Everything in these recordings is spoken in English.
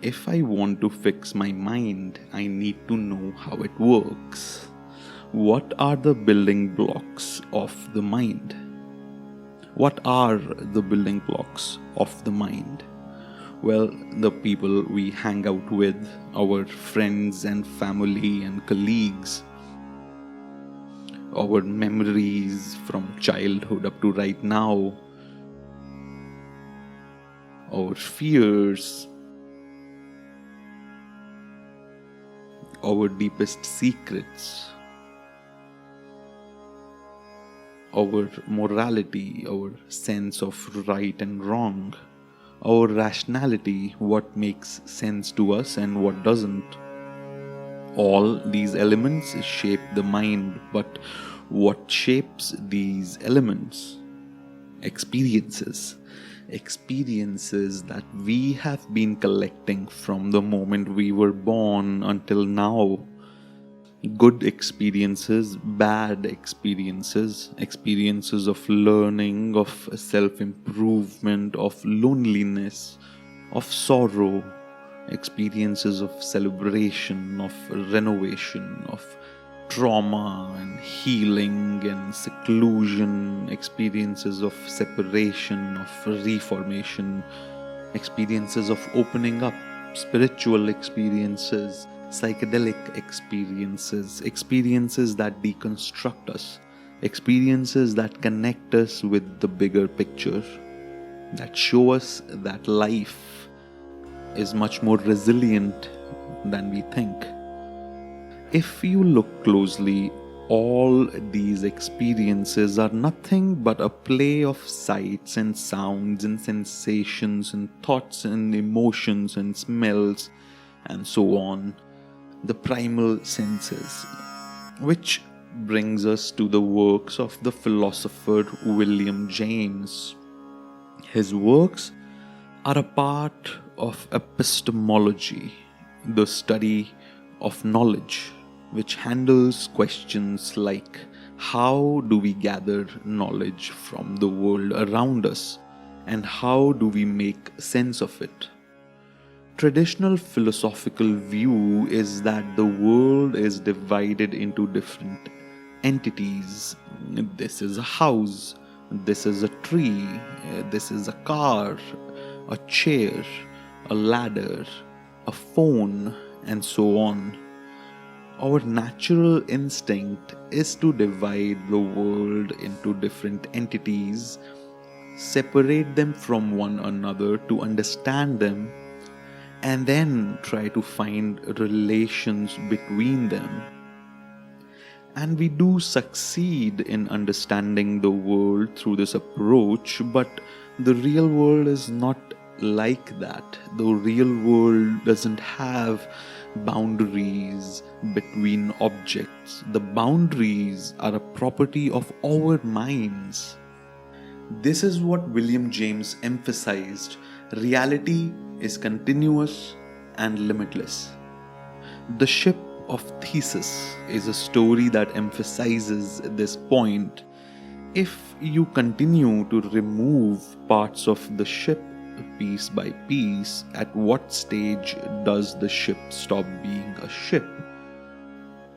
If I want to fix my mind, I need to know how it works. What are the building blocks of the mind? What are the building blocks of the mind? Well, the people we hang out with, our friends and family and colleagues, our memories from childhood up to right now, our fears, our deepest secrets, our morality, our sense of right and wrong, our rationality, what makes sense to us and what doesn't. All these elements shape the mind, but what shapes these elements? Experiences. Experiences that we have been collecting from the moment we were born until now. Good experiences, bad experiences, experiences of learning, of self-improvement, of loneliness, of sorrow, experiences of celebration, of renovation, of trauma and healing and seclusion, experiences of separation, of reformation, experiences of opening up, spiritual experiences, psychedelic experiences, experiences that deconstruct us, experiences that connect us with the bigger picture, that show us that life is much more resilient than we think. If you look closely, all these experiences are nothing but a play of sights and sounds and sensations and thoughts and emotions and smells and so on, the primal senses, which brings us to the works of the philosopher William James. His works are a part of epistemology, the study of knowledge, which handles questions like how do we gather knowledge from the world around us and how do we make sense of it. Traditional philosophical view is that the world is divided into different entities. This is a house, this is a tree, this is a car, a chair, a ladder, a phone, and so on. Our natural instinct is to divide the world into different entities, separate them from one another to understand them, and then try to find relations between them. And we do succeed in understanding the world through this approach, but the real world is not like that. The real world doesn't have boundaries between objects. The boundaries are a property of our minds. This is what William James emphasized. Reality is continuous and limitless. The Ship of Theseus is a story that emphasizes this point. If you continue to remove parts of the ship piece by piece, at what stage does the ship stop being a ship?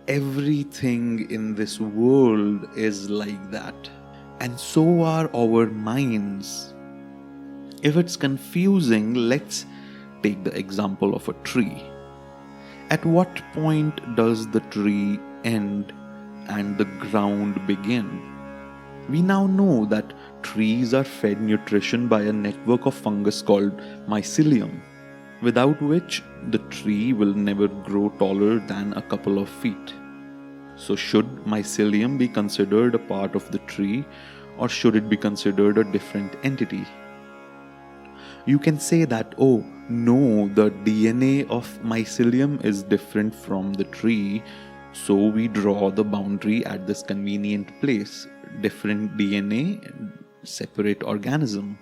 Everything in this world is like that, and so are our minds. If it's confusing, let's take the example of a tree. At what point does the tree end and the ground begin? We now know that trees are fed nutrition by a network of fungus called mycelium, without which the tree will never grow taller than a couple of feet. So should mycelium be considered a part of the tree, or should it be considered a different entity? You can say that, oh no, the DNA of mycelium is different from the tree, so we draw the boundary at this convenient place. Different DNA, separate organism.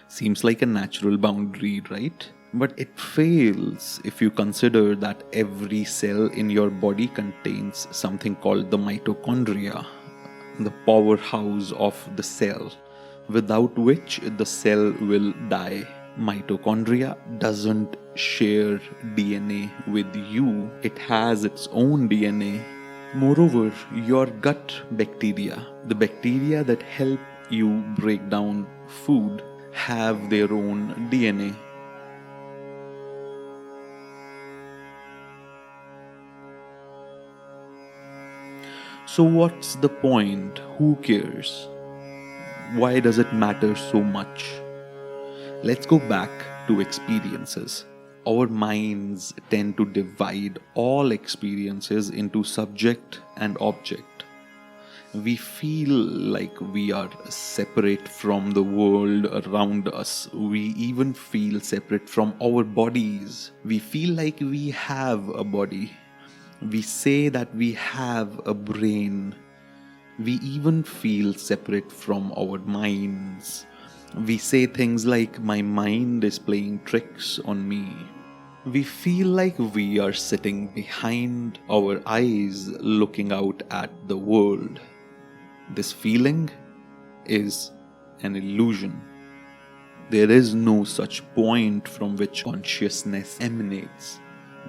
Seems like a natural boundary, right? But it fails if you consider that every cell in your body contains something called the mitochondria, the powerhouse of the cell, without which the cell will die. Mitochondria doesn't share DNA with you, it has its own DNA. Moreover, your gut bacteria, the bacteria that help you break down food, have their own DNA. So, what's the point? Who cares? Why does it matter so much? Let's go back to experiences. Our minds tend to divide all experiences into subject and object. We feel like we are separate from the world around us. We even feel separate from our bodies. We feel like we have a body. We say that we have a brain. We even feel separate from our minds. We say things like, my mind is playing tricks on me. We feel like we are sitting behind our eyes looking out at the world. This feeling is an illusion. There is no such point from which consciousness emanates.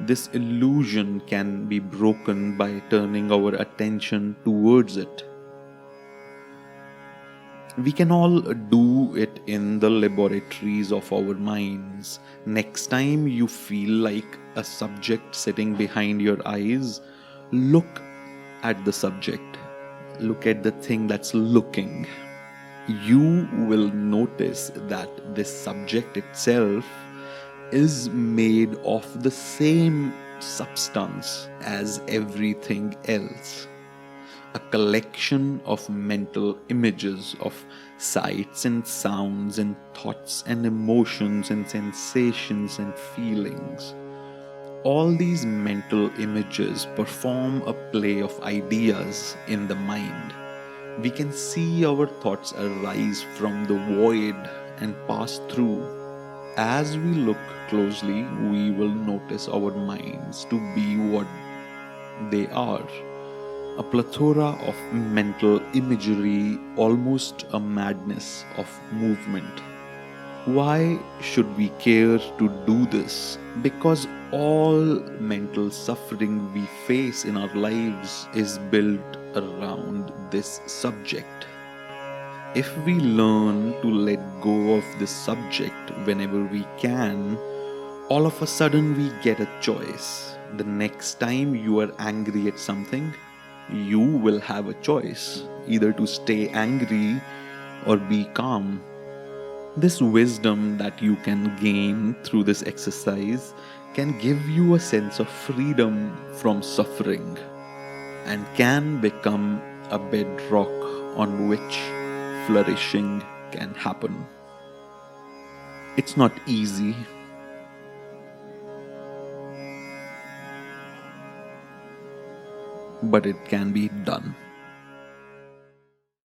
This illusion can be broken by turning our attention towards it. We can all do it in the laboratories of our minds. Next time you feel like a subject sitting behind your eyes, look at the subject. Look at the thing that's looking. You will notice that this subject itself is made of the same substance as everything else. A collection of mental images of sights and sounds and thoughts and emotions and sensations and feelings. All these mental images perform a play of ideas in the mind. We can see our thoughts arise from the void and pass through. As we look closely, we will notice our minds to be what they are. A plethora of mental imagery, almost a madness of movement. Why should we care to do this? Because all mental suffering we face in our lives is built around this subject. If we learn to let go of this subject whenever we can, all of a sudden we get a choice. The next time you are angry at something, you will have a choice, either to stay angry or be calm. This wisdom that you can gain through this exercise can give you a sense of freedom from suffering and can become a bedrock on which flourishing can happen. It's not easy. But it can be done.